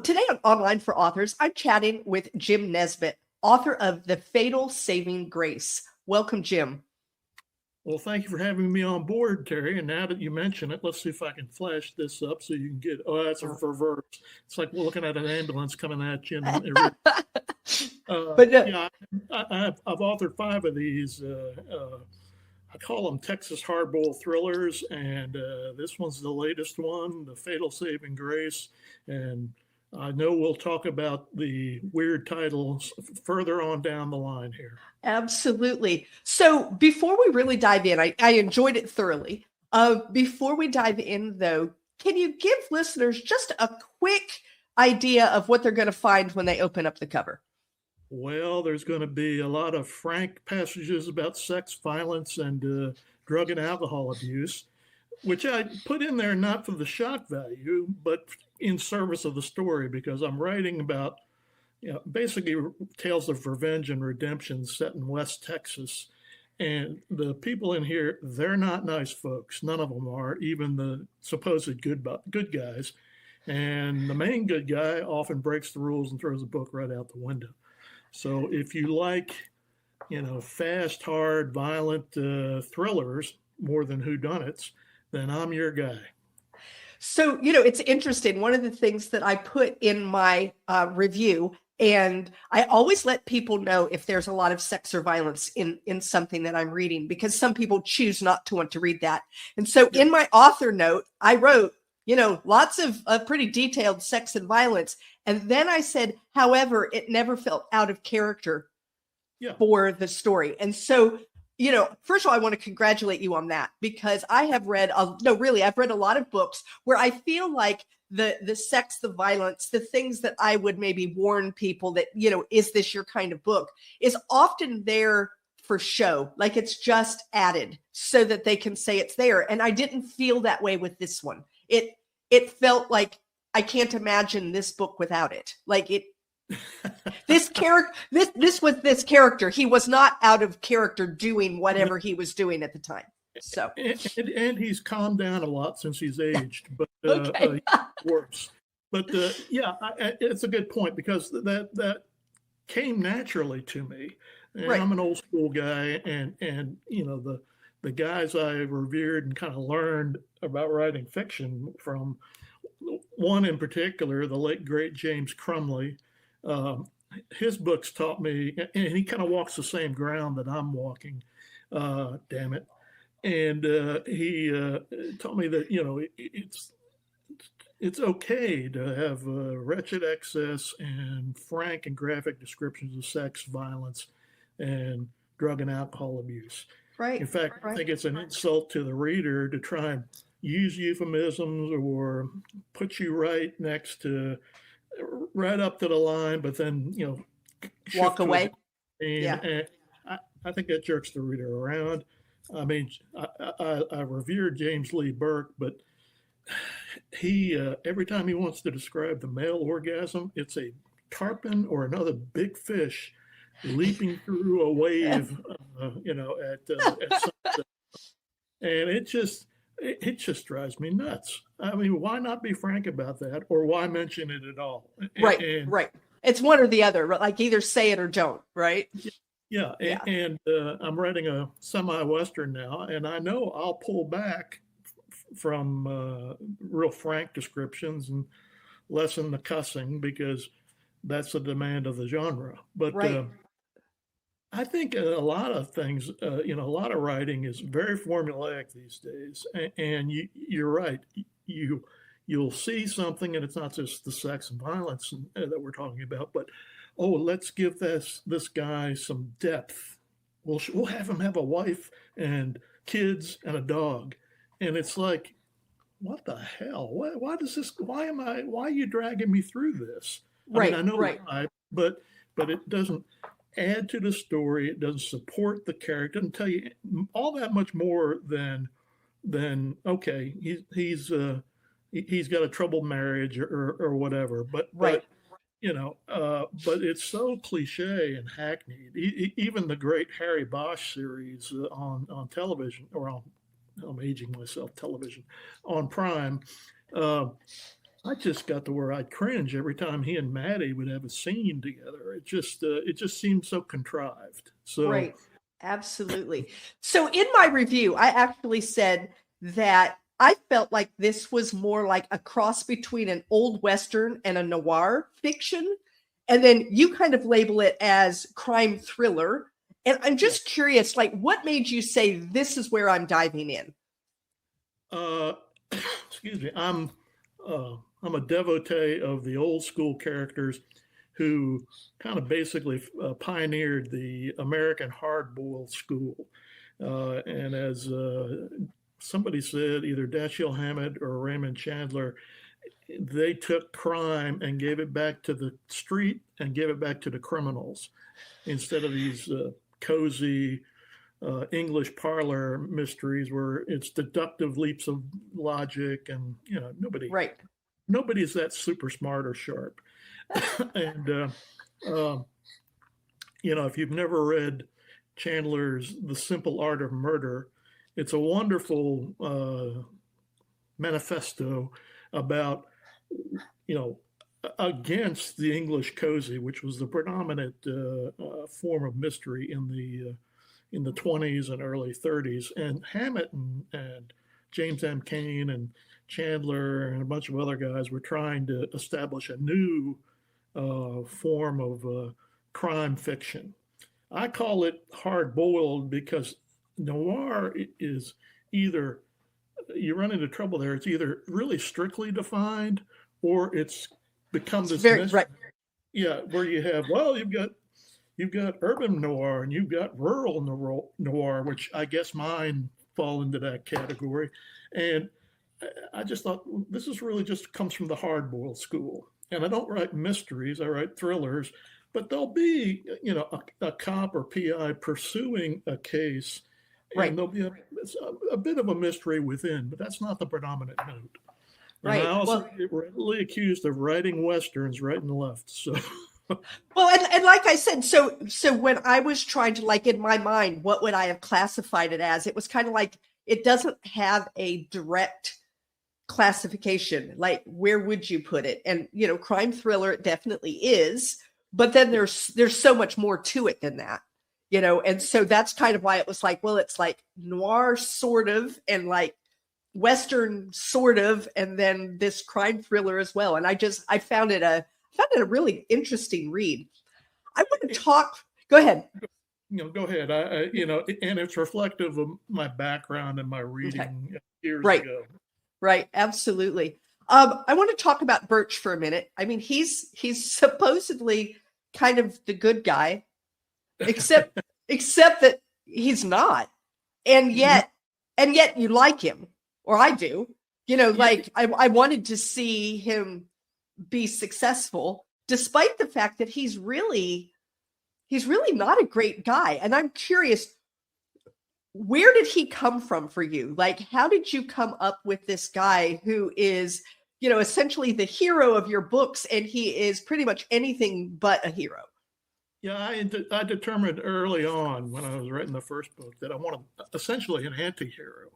Today on Online for Authors, I'm chatting with Jim Nesbitt, author of The Fatal Saving Grace. Welcome, Jim. Well, thank you for having me on board, Terry. And now that you mention it, let's see if I can flash this up so you can get. Oh, that's a reverse. It's like we're looking at an ambulance coming at you. Yeah, I've authored 5 of these. I call them Texas hardboiled thrillers, and this one's the latest one, The Fatal Saving Grace. And I know we'll talk about the weird titles further on down the line here. Absolutely. So before we really dive in, I enjoyed it thoroughly. Before we dive in, though, can you give listeners just a quick idea of what they're going to find when they open up the cover? Well, there's going to be a lot of frank passages about sex, violence, and drug and alcohol abuse, which I put in there not for the shock value, but in service of the story, because I'm writing about, basically tales of revenge and redemption set in West Texas. And the people in here, they're not nice folks. None of them are, even the supposed good guys. And the main good guy often breaks the rules and throws the book right out the window. So if you like, fast, hard, violent thrillers more than whodunits, then I'm your guy. So, it's interesting. One of the things that I put in my review, and I always let people know if there's a lot of sex or violence in something that I'm reading, because some people choose not to want to read that. And so in my author note, I wrote, lots of pretty detailed sex and violence. And then I said, however, it never felt out of character for the story. And so, first of all, I want to congratulate you on that, because I have read, I've read a lot of books where I feel like the sex, the violence, the things that I would maybe warn people that, is this your kind of book, is often there for show. Like it's just added so that they can say it's there. And I didn't feel that way with this one. It felt like I can't imagine this book without it. Like this character, he was not out of character doing whatever he was doing at the time. So and he's calmed down a lot since he's aged, but worse. But it's a good point, because that came naturally to me. And right. I'm an old school guy, and the guys I revered and kind of learned about writing fiction from, one in particular, the late great James Crumley. His books taught me, and he kind of walks the same ground that I'm walking, damn it. And he taught me that, it's okay to have wretched excess and frank and graphic descriptions of sex, violence, and drug and alcohol abuse. Right. In fact, I think it's an insult to the reader to try and use euphemisms or put you right up to the line, but then, walk away. And I think that jerks the reader around. I mean, I revere James Lee Burke, but he, every time he wants to describe the male orgasm, it's a tarpon or another big fish leaping through a wave, at sunset. And it just drives me nuts. I mean, why not be frank about that, or why mention it at all? Right. It's one or the other, like either say it or don't, right? Yeah. And I'm writing a semi-Western now, and I know I'll pull back from real frank descriptions and lessen the cussing, because that's the demand of the genre. But I think a lot of things, a lot of writing is very formulaic these days. And you're right. You'll see something, and it's not just the sex and violence that we're talking about, but, let's give this guy some depth. We'll have him have a wife and kids and a dog. And it's like, what the hell? Why are you dragging me through this? Right. I mean, I know why, but it doesn't add to the story. It doesn't support the character. It doesn't tell you all that much more than okay, he's got a troubled marriage or whatever. But it's so cliche and hackneyed. Even the great Harry Bosch series on television, or I'm aging myself, television on Prime. I just got to where I'd cringe every time he and Maddie would have a scene together. It just seemed so contrived. So Right. Absolutely. So in my review, I actually said that I felt like this was more like a cross between an old Western and a noir fiction. And then you kind of label it as crime thriller. And I'm just curious, like, what made you say this is where I'm diving in? uh, excuse me, I'm a devotee of the old school characters who kind of basically pioneered the American hardboiled school. And as somebody said, either Dashiell Hammett or Raymond Chandler, they took crime and gave it back to the street and gave it back to the criminals instead of these cozy English parlor mysteries where it's deductive leaps of logic and Right. nobody's that super smart or sharp. And if you've never read Chandler's The Simple Art of Murder, it's a wonderful manifesto about against the English cozy, which was the predominant form of mystery in the 20s and early 30s. And Hammett and James M. Cain and Chandler and a bunch of other guys were trying to establish a new form of crime fiction. I call it hard boiled because noir is either, you run into trouble there, it's either really strictly defined or it's become this very right. Yeah, where you have, well, you've got urban noir and you've got rural noir, which I guess mine fall into that category. And I just thought this is really just comes from the hard-boiled school. And I don't write mysteries, I write thrillers, but there'll be, a cop or PI pursuing a case, and Right. there'll be a bit of a mystery within, but that's not the predominant note. And Right. I also get readily accused of writing Westerns right and left. So Well, and like I said, so when I was trying to, like, in my mind, what would I have classified it as? It was kind of like it doesn't have a direct classification. Like, where would you put it? And crime thriller, it definitely is, but then there's so much more to it than that, and so that's kind of why it was like, well, it's like noir sort of, and like Western sort of, and then this crime thriller as well. And I found it a really interesting read. I want to talk. Go ahead. Go ahead. And it's reflective of my background and my reading years ago. Right. Absolutely. I want to talk about Burch for a minute. I mean, he's supposedly kind of the good guy, except that he's not, and yet you like him, or I do. Like I wanted to see him be successful, despite the fact that he's really not a great guy. And I'm curious, where did he come from for you? Like, how did you come up with this guy who is, essentially the hero of your books, and he is pretty much anything but a hero? Yeah, I determined early on when I was writing the first book that I wanted essentially an anti-hero.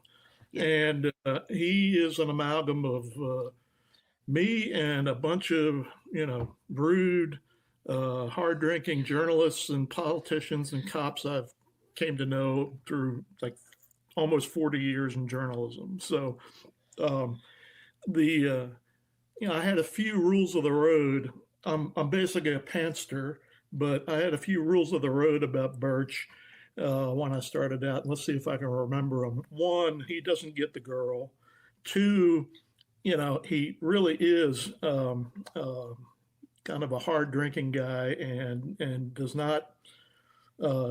Yeah. And he is an amalgam of me and a bunch of, rude, hard-drinking journalists and politicians and cops I've came to know through like almost 40 years in journalism. So I had a few rules of the road. I'm basically a pantster, but I had a few rules of the road about Burch when I started out. Let's see if I can remember them. One, he doesn't get the girl. Two, he really is kind of a hard drinking guy and does not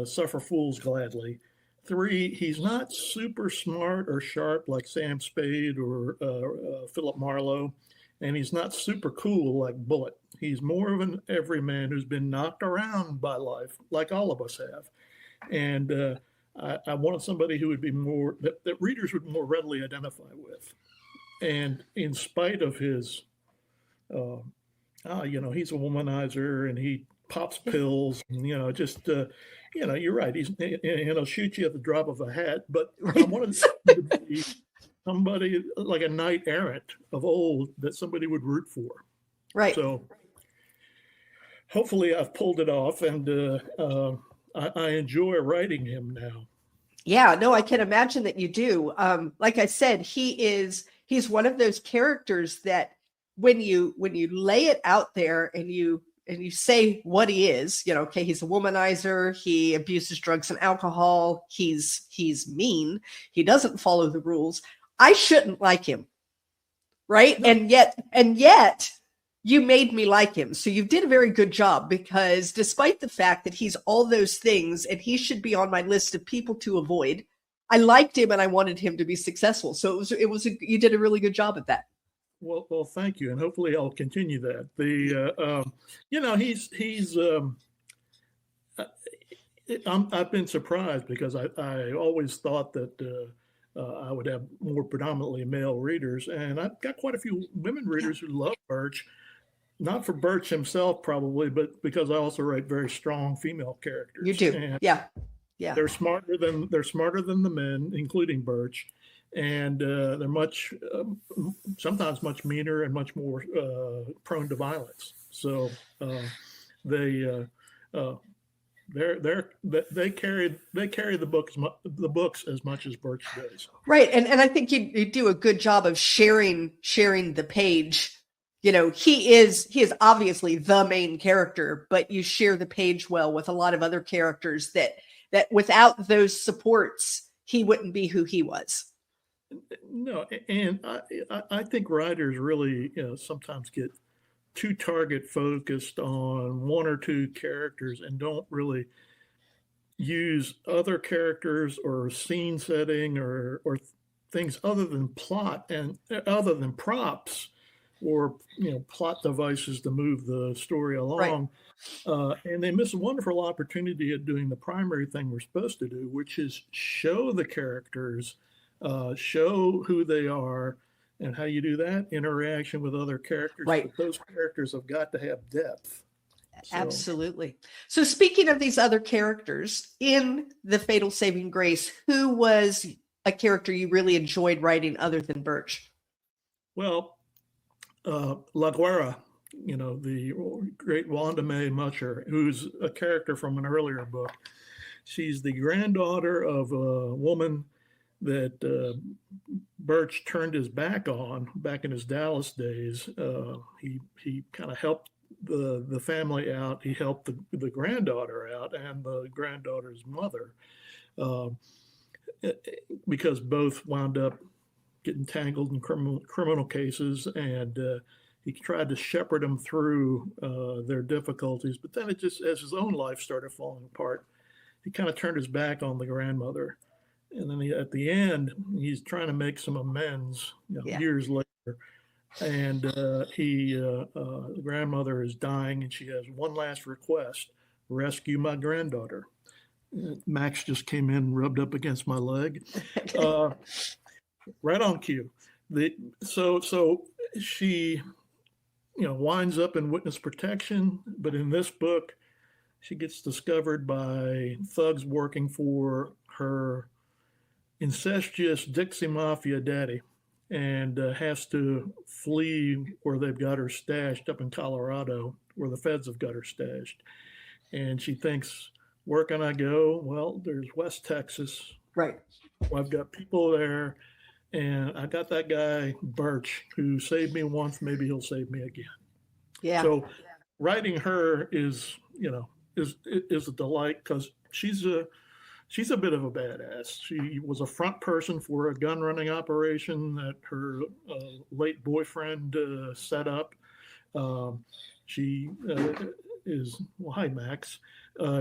suffer fools gladly. Three, he's not super smart or sharp like Sam Spade or Philip Marlowe, and he's not super cool like Bullitt. He's more of an everyman who's been knocked around by life, like all of us have. And I wanted somebody who would be more, that readers would more readily identify with. And in spite of his, he's a womanizer and he pops pills, and, you're right. He'll shoot you at the drop of a hat. But I wanted him to be somebody like a knight errant of old that somebody would root for. Right. So hopefully I've pulled it off, and I enjoy writing him now. Yeah, no, I can imagine that you do. Like I said, he's one of those characters that when you lay it out there and you say what he is, okay, he's a womanizer, he abuses drugs and alcohol, he's mean, he doesn't follow the rules. I shouldn't like him, right? No. And yet you made me like him. So you did a very good job, because despite the fact that he's all those things and he should be on my list of people to avoid, I liked him and I wanted him to be successful. So you did a really good job at that. Well, thank you, and hopefully I'll continue that. I've been surprised, because I always thought that I would have more predominantly male readers, and I've got quite a few women readers who love Burch. Not for Burch himself, probably, but because I also write very strong female characters. You do, and yeah. They're smarter than the men, including Burch, and they're sometimes much meaner and much more prone to violence. So they carry the books as much as Burch does. Right, and I think you do a good job of sharing the page. He is obviously the main character, but you share the page well with a lot of other characters that without those supports, he wouldn't be who he was. No, and I think writers really sometimes get too target focused on one or two characters and don't really use other characters or scene setting or things other than plot and other than props or plot devices to move the story along. Right. And they miss a wonderful opportunity at doing the primary thing we're supposed to do, which is show the characters, show who they are. And how you do that? Interaction with other characters. Right. But those characters have got to have depth. Absolutely. So speaking of these other characters, in The Fatal Saving Grace, who was a character you really enjoyed writing other than Burch? Well, La Guerra, the great Wanda Mae Mutcher, who's a character from an earlier book. She's the granddaughter of a woman that Burch turned his back on back in his Dallas days. He kind of helped the family out. He helped the granddaughter out and the granddaughter's mother, because both wound up getting tangled in criminal cases, and he tried to shepherd them through their difficulties. But then as his own life started falling apart, he kind of turned his back on the grandmother. And then at the end, he's trying to make some amends years later. And the grandmother is dying, and she has one last request: rescue my granddaughter. Max just came in, rubbed up against my leg. Right on cue. So she, winds up in witness protection, but in this book, she gets discovered by thugs working for her incestuous Dixie Mafia daddy, and has to flee where they've got her stashed up in Colorado, where the feds have got her stashed. And she thinks, where can I go? Well, there's West Texas. Right. Well, I've got people there. And I got that guy, Burch, who saved me once. Maybe he'll save me again. Yeah. So writing her is a delight, because she's a bit of a badass. She was a front person for a gun running operation that her late boyfriend set up. She is, well, hi, Max.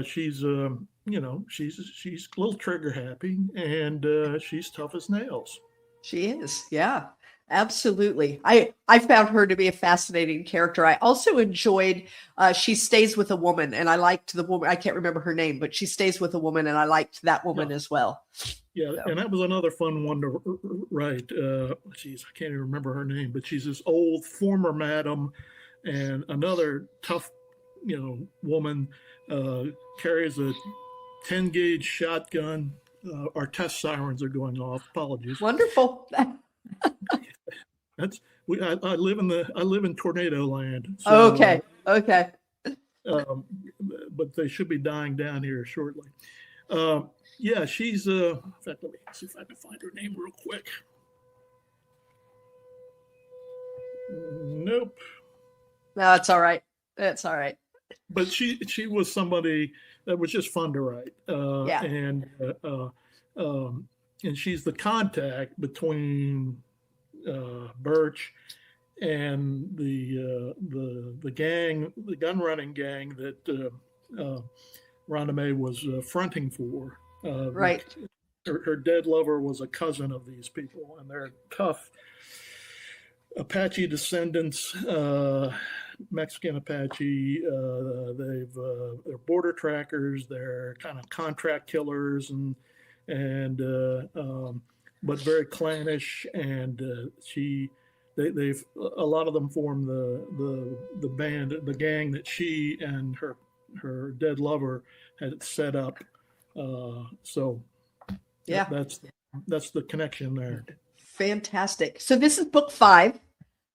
She's a little trigger happy, and she's tough as nails. She is. Yeah, absolutely. I found her to be a fascinating character. I also enjoyed, she stays with a woman, and I liked the woman. I can't remember her name, but she stays with a woman, and I liked that woman as well. Yeah. So. And that was another fun one to write. I can't even remember her name, but she's this old former madam, and another tough, woman, carries a 10-gauge shotgun. Our test sirens are going off. Apologies. Wonderful. I live in tornado land. So, Okay. But they should be dying down here shortly. Yeah, she's in fact, let me see if I can find her name real quick. Nope. No, it's all right. It's all right. But she was somebody that was just fun to write. Yeah. And she's the contact between Burch and the gang, the gun running gang that Rhonda May was fronting for. Right. Her dead lover was a cousin of these people, and they're tough Apache descendants, Mexican Apache. They're border trackers. They're kind of contract killers, and but very clannish. And they've a lot of them form the band, the gang that she and her dead lover had set up. So yeah, that's the connection there. Fantastic. So this is book 5.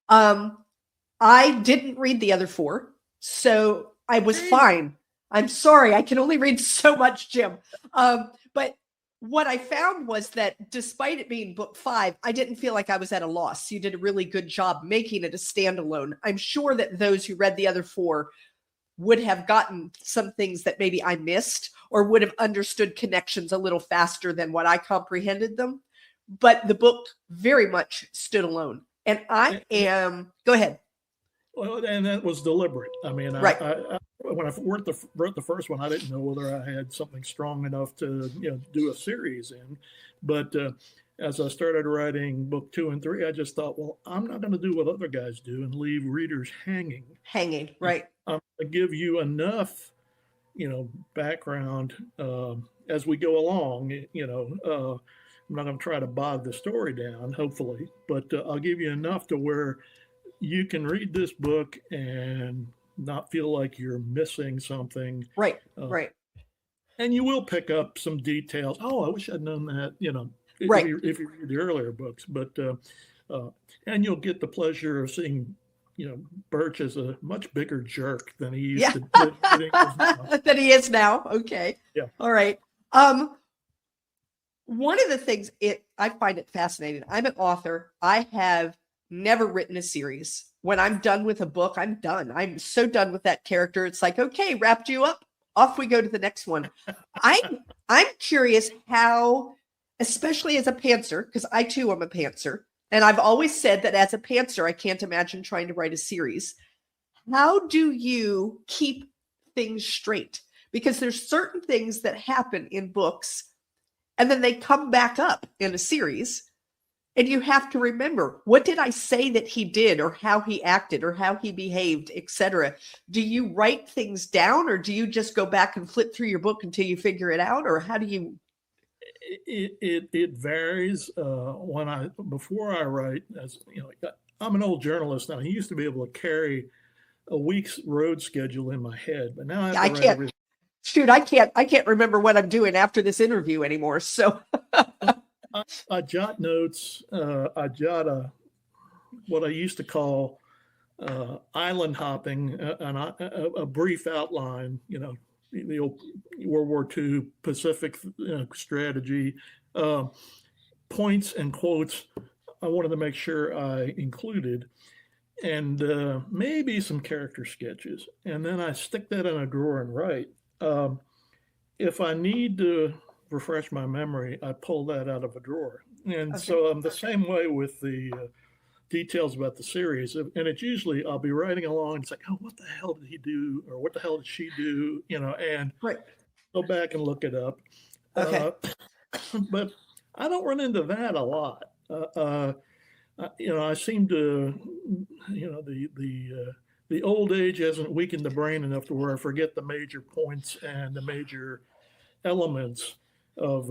I didn't read the other 4, so I was fine. I'm sorry, I can only read so much, Jim. But what I found was that despite it being book 5, I didn't feel like I was at a loss. You did a really good job making it a standalone. I'm sure that those who read the other 4 would have gotten some things that maybe I missed, or would have understood connections a little faster than what I comprehended them. But the book very much stood alone. And go ahead. Well, and that was deliberate. I mean, right. I when I wrote the first one, I didn't know whether I had something strong enough to do a series in. But as I started writing book 2 and 3, I just thought, well, I'm not going to do what other guys do and leave readers hanging. Right. I'm going to give you enough, background as we go along. I'm not going to try to bog the story down, hopefully, but I'll give you enough to where you can read this book and not feel like you're missing something. Right, right. And you will pick up some details. Oh, I wish I'd known that, right. if you read the earlier books. But and you'll get the pleasure of seeing, Burch as a much bigger jerk than he used to be. Than he is now. Okay. Yeah. All right. One of the things I find it fascinating. I'm an author. I have never written a series. When I'm done with a book, I'm done. I'm so done with that character. It's like, okay, wrapped you up. Off we go to the next one. I'm curious how, especially as a pantser, because I too am a pantser, and I've always said that as a pantser, I can't imagine trying to write a series. How do you keep things straight? Because there's certain things that happen in books and then they come back up in a series. And you have to remember, what did I say that he did, or how he acted, or how he behaved, etc.? Do you write things down, or do you just go back and flip through your book until you figure it out? Or how do you? It varies. Before I write, as I'm an old journalist now. I used to be able to carry a week's road schedule in my head, but now I can't. Everything. Shoot, I can't remember what I'm doing after this interview anymore. So. I jot notes. I jot what I used to call island hopping, a brief outline. The old World War II Pacific strategy, points and quotes. I wanted to make sure I included, and maybe some character sketches, and then I stick that in a drawer and write. If I need to refresh my memory, I pull that out of a drawer. And so I'm the same way with the details about the series. And it's usually I'll be writing along and it's like, oh, what the hell did he do? Or what the hell did she do? And go back and look it up. Okay. But I don't run into that a lot. I seem to, the old age hasn't weakened the brain enough to where I forget the major points and the major elements of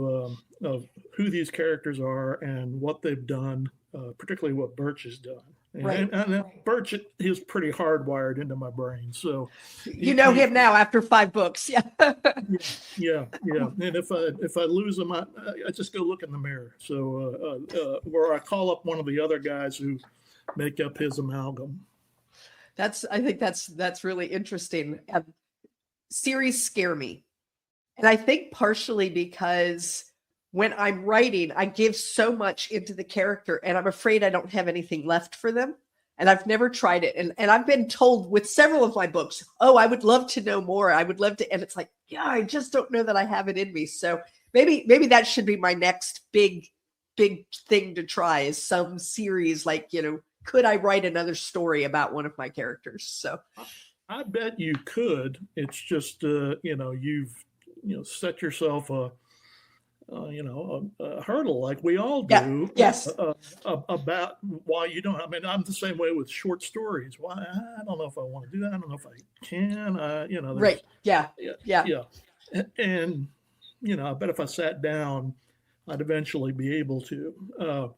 who these characters are and what they've done, particularly what Burch has done. And Burch is pretty hardwired into my brain. So you know him now after 5 books. Yeah. yeah. And if I lose him, I just go look in the mirror. So or I call up one of the other guys who make up his amalgam. I think that's really interesting. Series scare me. And I think partially because when I'm writing, I give so much into the character and I'm afraid I don't have anything left for them. And I've never tried it. And I've been told with several of my books, oh, I would love to know more. I would love to. And it's like, yeah, I just don't know that I have it in me. So maybe that should be my next big thing to try, is some series like, could I write another story about one of my characters? So I bet you could. It's just, you've set yourself a hurdle like we all do. Yeah. Yes. About why you don't. I mean, I'm the same way with short stories. Why? I don't know if I want to do that. I don't know if I can. Right. Yeah. And I bet if I sat down, I'd eventually be able to.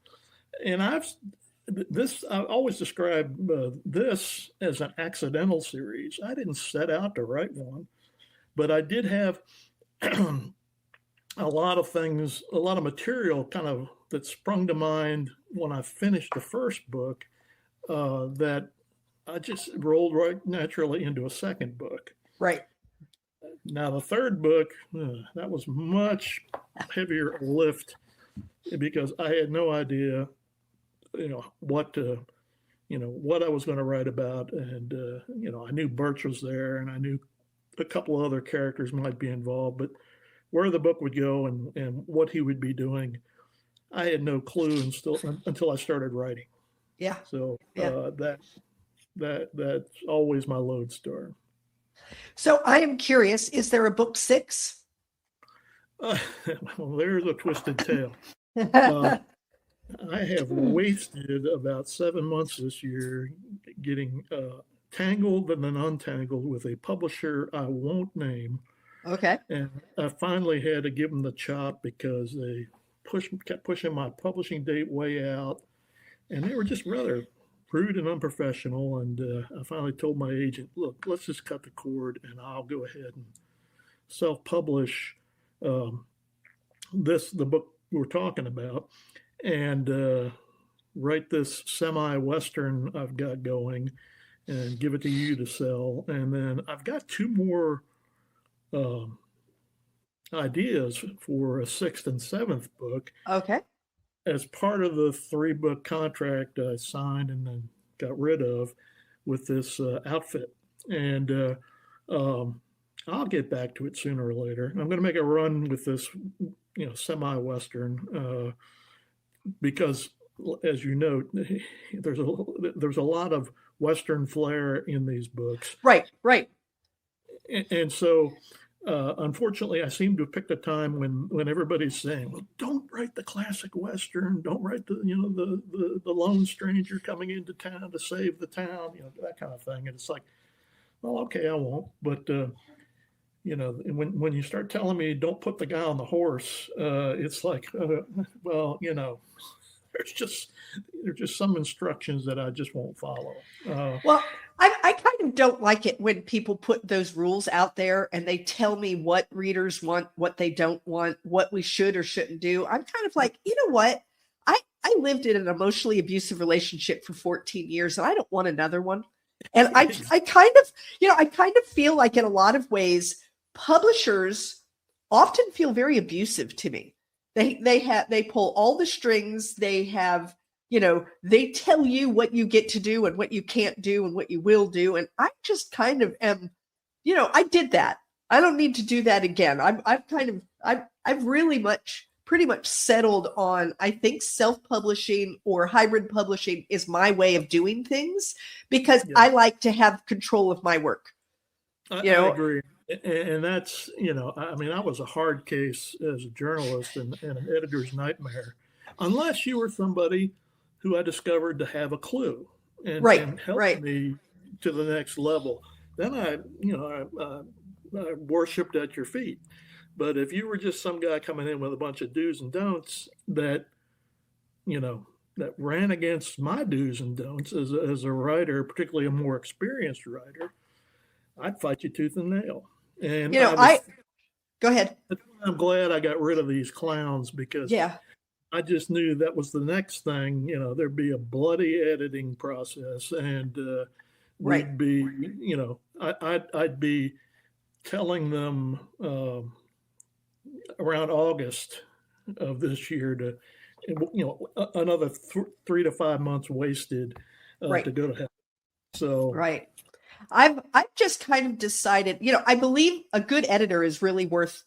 And I always describe this as an accidental series. I didn't set out to write one, but I did have a lot of material kind of that sprung to mind when I finished the first book that I just rolled right naturally into a second book. Right. Now the third book, that was much heavier lift because I had no idea, what I was going to write about. And, I knew Burch was there and I knew a couple of other characters might be involved, but where the book would go and what he would be doing, I had no clue until I started writing. Yeah. So that's always my lodestar. So I am curious, is there a book 6? Well, there's a twisted tale. I have wasted about 7 months this year getting tangled and then untangled with a publisher I won't name. Okay. And I finally had to give them the chop because they kept pushing my publishing date way out. And they were just rather rude and unprofessional. And I finally told my agent, look, let's just cut the cord and I'll go ahead and self-publish the book we're talking about and write this semi-Western I've got going and give it to you to sell. And then I've got 2 more ideas for a 6th and 7th book. Okay. As part of the 3-book contract I signed and then got rid of with this outfit. And I'll get back to it sooner or later. I'm going to make a run with this, semi-Western because, as you note, there's a lot of Western flair in these books. Right. And so, unfortunately, I seem to have picked a time when everybody's saying, "Well, don't write the classic Western. Don't write the lone stranger coming into town to save the town. That kind of thing." And it's like, well, okay, I won't. But when you start telling me don't put the guy on the horse, it's like, there's just some instructions that I just won't follow. Well, I kind of don't like it when people put those rules out there and they tell me what readers want, what they don't want, what we should or shouldn't do. I'm kind of like, you know what? I lived in an emotionally abusive relationship for 14 years and I don't want another one. And I kind of feel like in a lot of ways, publishers often feel very abusive to me. They pull all the strings. They have, they tell you what you get to do and what you can't do and what you will do. And I just kind of am, I did that. I don't need to do that again. I've really pretty much settled on, I think self-publishing or hybrid publishing is my way of doing things because I like to have control of my work. I agree. And that's, I was a hard case as a journalist and an editor's nightmare, unless you were somebody who I discovered to have a clue and helped me to the next level. Then I worshipped at your feet. But if you were just some guy coming in with a bunch of do's and don'ts that ran against my do's and don'ts as a writer, particularly a more experienced writer, I'd fight you tooth and nail. And go ahead. I'm glad I got rid of these clowns because I just knew that was the next thing. There'd be a bloody editing process, and Right. we'd be, I'd be telling them around August of this year to, another 3 to 5 months wasted Right. to go to heaven. So Right. I've just kind of decided, I believe a good editor is really worth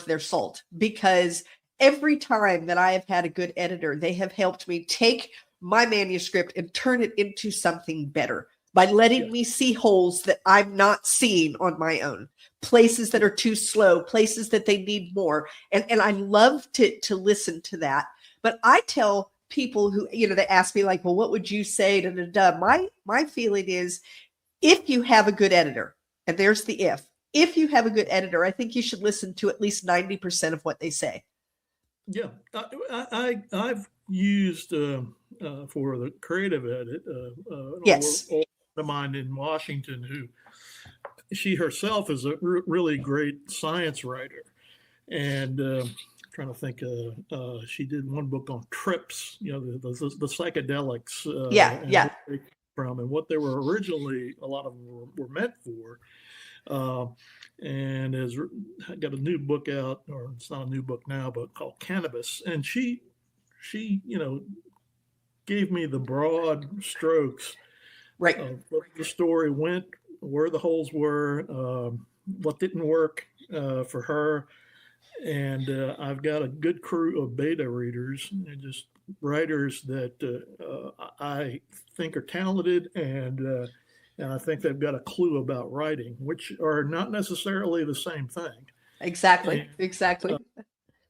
their salt, because every time that I have had a good editor, they have helped me take my manuscript and turn it into something better by letting me see holes that I'm not seeing on my own, places that are too slow, places that they need more. And I love to listen to that. But I tell people who, they ask me like, well, what would you say to the my feeling is, if you have a good editor, and there's the if you have a good editor, I think you should listen to at least 90% of what they say. Yeah, I've used for the creative edit Yes. an old friend of mine in Washington who she herself is a really great science writer, and trying to think, she did one book on trips, the psychedelics, Yeah. and what they were originally, a lot of them were meant for. And has got a new book out, or it's not a new book now, but called Cannabis. And she gave me the broad strokes Right. of what the story went, where the holes were, what didn't work for her. And I've got a good crew of beta readers, and just writers that I think are talented, and I think they've got a clue about writing, which are not necessarily the same thing. Exactly.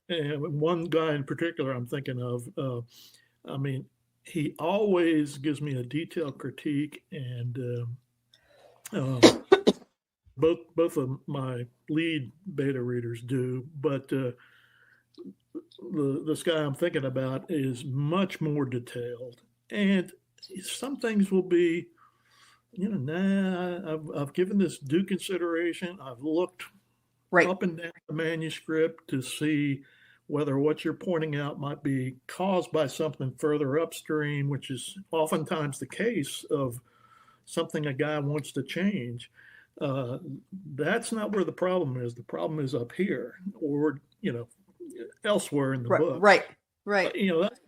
And one guy in particular I'm thinking of, he always gives me a detailed critique, and both of my lead beta readers do, but this guy I'm thinking about is much more detailed, and some things will be, I've given this due consideration. I've looked up and down the manuscript to see whether what you're pointing out might be caused by something further upstream, which is oftentimes the case of something a guy wants to change. That's not where the problem is. The problem is up here, or elsewhere in the book. Right.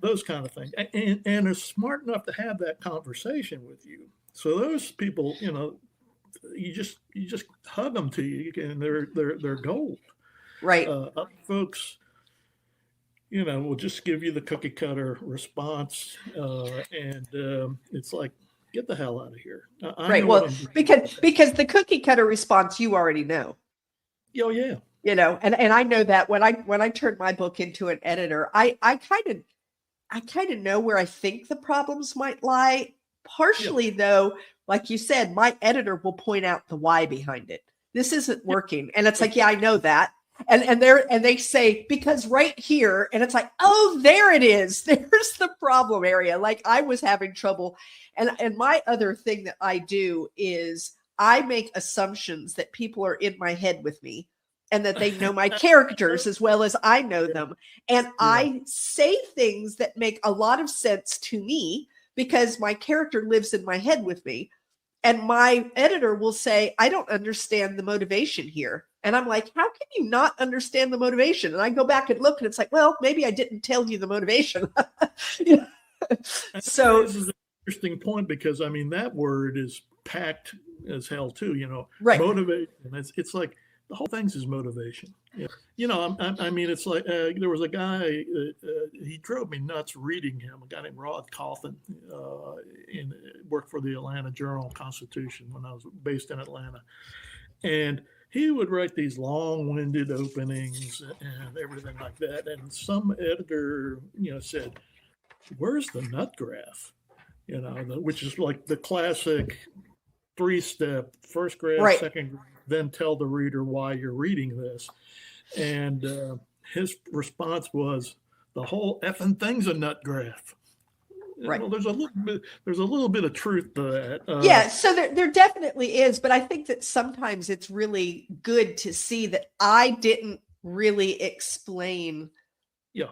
Those kind of things, and are smart enough to have that conversation with you. So those people, you just hug them to you, and they're gold. Right. Other folks, will just give you the cookie cutter response, and it's like, get the hell out of here. Right. Well, because the cookie cutter response, you already know. Oh yeah. And I know that when I turned my book into an editor, I kind of know where I think the problems might lie. Partially, though, like you said, my editor will point out the why behind it. This isn't working, and it's like, yeah, I know that. And they say, because right here, and it's like, oh, there it is. There's the problem area. Like, I was having trouble. And my other thing that I do is I make assumptions that people are in my head with me, and that they know my characters as well as I know them. And I say things that make a lot of sense to me because my character lives in my head with me. And my editor will say, I don't understand the motivation here. And I'm like, how can you not understand the motivation? And I go back and look, and it's like, well, maybe I didn't tell you the motivation. So this is an interesting point, because that word is packed as hell too. Right. Motivation. It's like the whole thing's is motivation. It's like there was a guy, he drove me nuts reading him, a guy named Rod Cawthon, worked for the Atlanta Journal-Constitution when I was based in Atlanta. And he would write these long-winded openings and everything like that. And some editor, said, where's the nut graph? Which is like the classic 3-step, first graph, second graph, then tell the reader why you're reading this. And his response was, the whole effing thing's a nut graph. Right. There's a little bit of truth to that. Yeah, so there definitely is, but I think that sometimes it's really good to see that I didn't really explain. Yeah.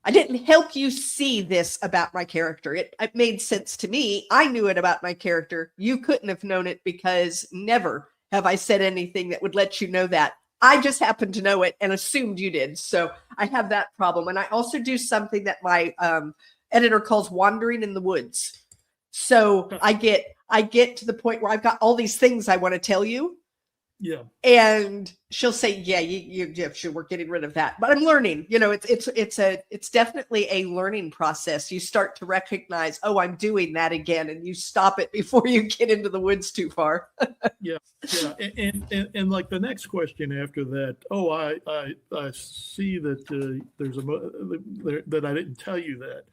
I didn't help you see this about my character. It made sense to me. I knew it about my character. You couldn't have known it because never have I said anything that would let you know that. I just happened to know it and assumed you did. So I have that problem. And I also do something that my editor calls wandering in the woods. So I get to the point where I've got all these things I want to tell you. Yeah. And she'll say, yeah, sure, we're getting rid of that. But I'm learning, it's definitely a learning process. You start to recognize, oh, I'm doing that again. And you stop it before you get into the woods too far. Yeah. And like the next question after that, oh, I see that there's that I didn't tell you that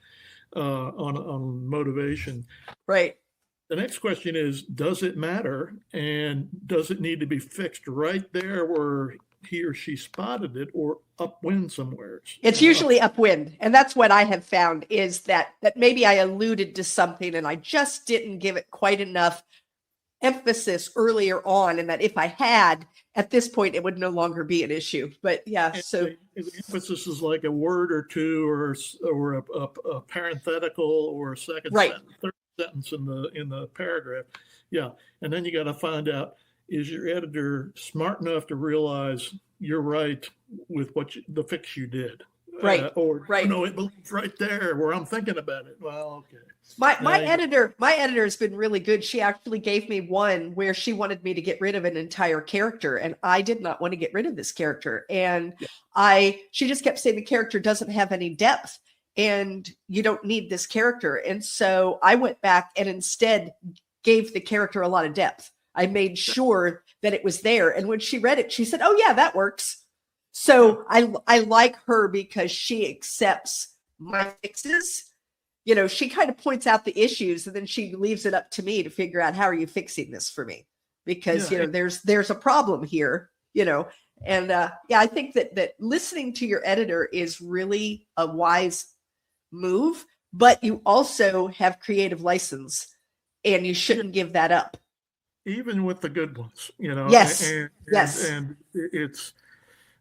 on motivation. Right. The next question is, does it matter? And does it need to be fixed right there where he or she spotted it, or upwind somewhere? It's usually upwind. And that's what I have found, is that maybe I alluded to something and I just didn't give it quite enough emphasis earlier on. And that if I had, at this point, it would no longer be an issue. But yeah, and so the emphasis is like a word or two, or a parenthetical, or a second sentence, third sentence in the paragraph. Yeah. And then you got to find out, is your editor smart enough to realize you're right with the fix you did? Right. No, it belongs right there where I'm thinking about it. Well, okay. My editor has been really good. She actually gave me one where she wanted me to get rid of an entire character, and I did not want to get rid of this character. And she just kept saying the character doesn't have any depth and you don't need this character. And so I went back and instead gave the character a lot of depth. I made sure that it was there. And when she read it, she said, oh yeah, that works. So I like her because she accepts my fixes. She kind of points out the issues and then she leaves it up to me to figure out, how are you fixing this for me? Because, there's a problem here, and I think that listening to your editor is really a wise move, but you also have creative license and you shouldn't give that up. Even with the good ones, Yes. And it's,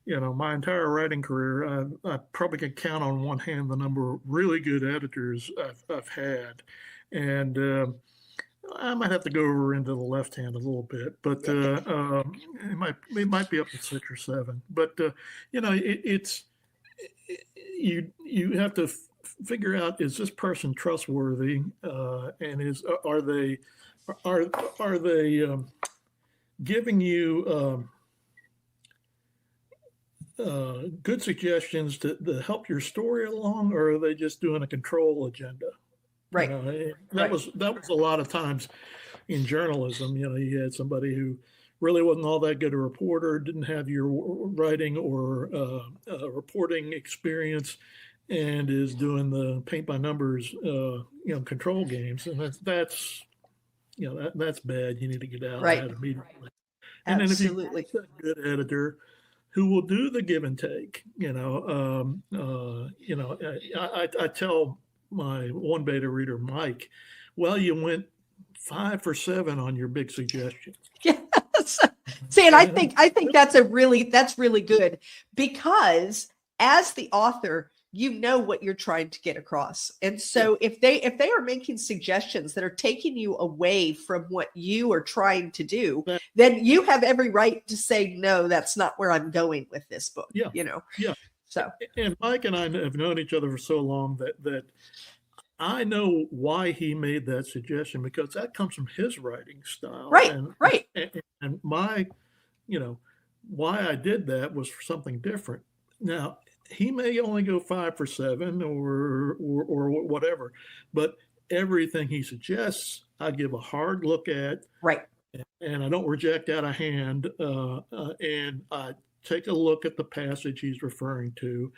my entire writing career, I probably can count on one hand the number of really good editors I've had. And I might have to go over into the left hand a little bit, but it might be up to 6 or 7. But, you have to figure out, is this person trustworthy? And are they giving you good suggestions to help your story along, or are they just doing a control agenda? Right. That was a lot of times in journalism. You had somebody who really wasn't all that good a reporter, didn't have your writing or reporting experience, and is doing the paint by numbers, control games, and that's bad. You need to get out of that immediately. Right. And Absolutely. then if you have a good editor who will do the give and take, I tell my one beta reader, Mike, well, you went 5 for 7 on your big suggestions. Yes. See, and I think that's really good, because as the author, you know what you're trying to get across. And so if they are making suggestions that are taking you away from what you are trying to do, then you have every right to say, no, that's not where I'm going with this book. Yeah. Yeah. So, and Mike and I have known each other for so long that I know why he made that suggestion, because that comes from his writing style. Right. And my, why I did that was for something different. Now, he may only go 5 for 7 or whatever, but everything he suggests, I give a hard look at. Right. And I don't reject out of hand. And I take a look at the passage he's referring to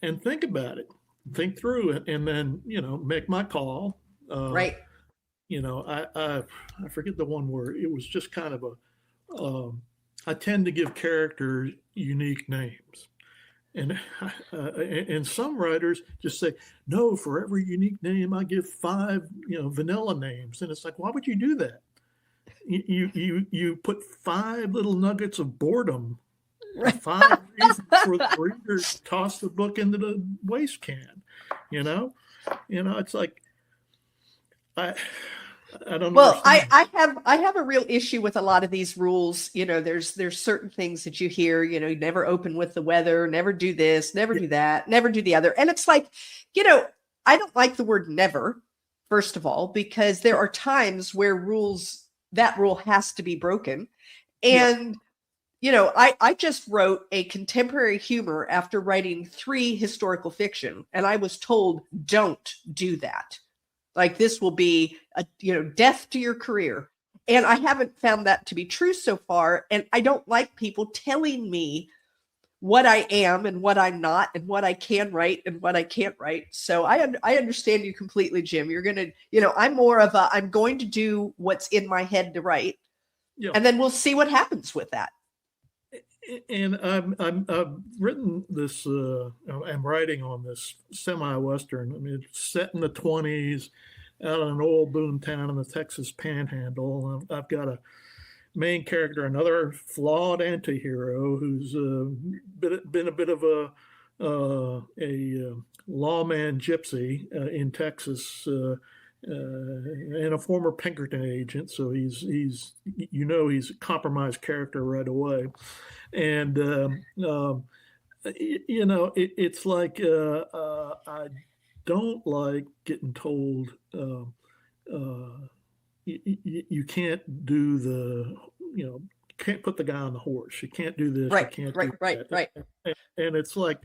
and think about it, think through it, and then, make my call. Right. I forget the one word. It was just kind of I tend to give characters unique names. And some writers just say, no, for every unique name, I give 5, vanilla names. And it's like, why would you do that? You put 5 little nuggets of boredom a fine reason for the reader to toss the book into the waste can. It's like I don't Well, understand. I have a real issue with a lot of these rules. There's certain things that you hear, you never open with the weather, never do this, never do that, never do the other. And it's like, I don't like the word never, first of all, because there are times where that rule has to be broken. And I just wrote a contemporary humor after writing 3 historical fiction, and I was told, don't do that. Like, this will be death to your career. And I haven't found that to be true so far. And I don't like people telling me what I am and what I'm not, and what I can write and what I can't write. So I understand you completely, Jim. You're going to, I'm more of I'm going to do what's in my head to write. Yeah. And then we'll see what happens with that. And I've written this, I'm writing on this semi-Western. I mean, it's set in the 20s out of an old boom town in the Texas Panhandle. I've got a main character, another flawed anti-hero who's been a bit of a lawman gypsy in Texas, and a former Pinkerton agent. So he's a compromised character right away. And, it's like I don't like getting told you can't do can't put the guy on the horse. You can't do this. Right, you can't right. And it's like,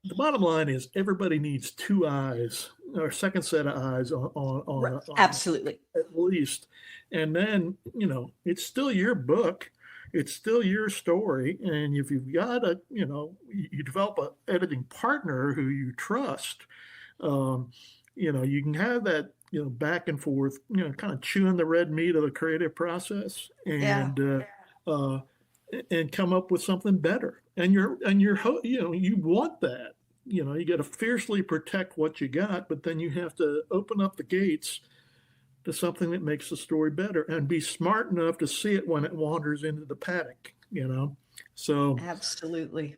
the bottom line is everybody needs 2 eyes or a second set of eyes on absolutely, at least. And then, it's still your book. It's still your story. And if you've got you develop an editing partner who you trust, you can have that, back and forth, kind of chewing the red meat of the creative process and come up with something better. And you want that, you got to fiercely protect what you got, but then you have to open up the gates to something that makes the story better and be smart enough to see it when it wanders into the paddock, So absolutely.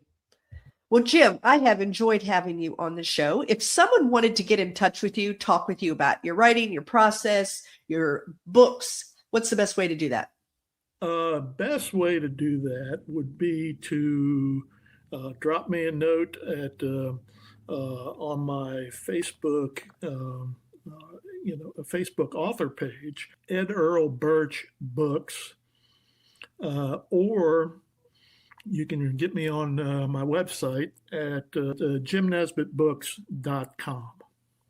Well, Jim, I have enjoyed having you on the show. If someone wanted to get in touch with you, talk with you about your writing, your process, your books, what's the best way to do that? Best way to do that would be to drop me a note at on my Facebook, a Facebook author page, Ed Earl Burch Books, or you can get me on my website at jimnesbittbooks.com.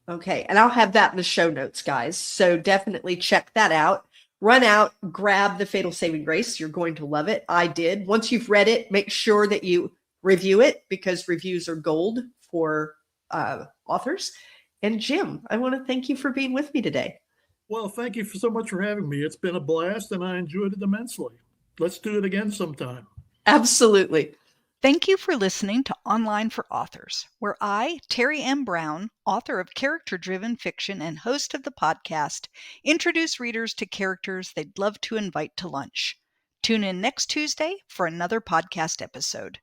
Okay, and I'll have that in the show notes, guys. So definitely check that out. Run out, grab The Fatal Saving Grace. You're going to love it. I did. Once you've read it, make sure that you review it, because reviews are gold for authors. And Jim, I want to thank you for being with me today. Well, thank you so much for having me. It's been a blast, and I enjoyed it immensely. Let's do it again sometime. Absolutely. Thank you for listening to Online for Authors, where I, Terry M. Brown, author of character-driven fiction and host of the podcast, introduce readers to characters they'd love to invite to lunch. Tune in next Tuesday for another podcast episode.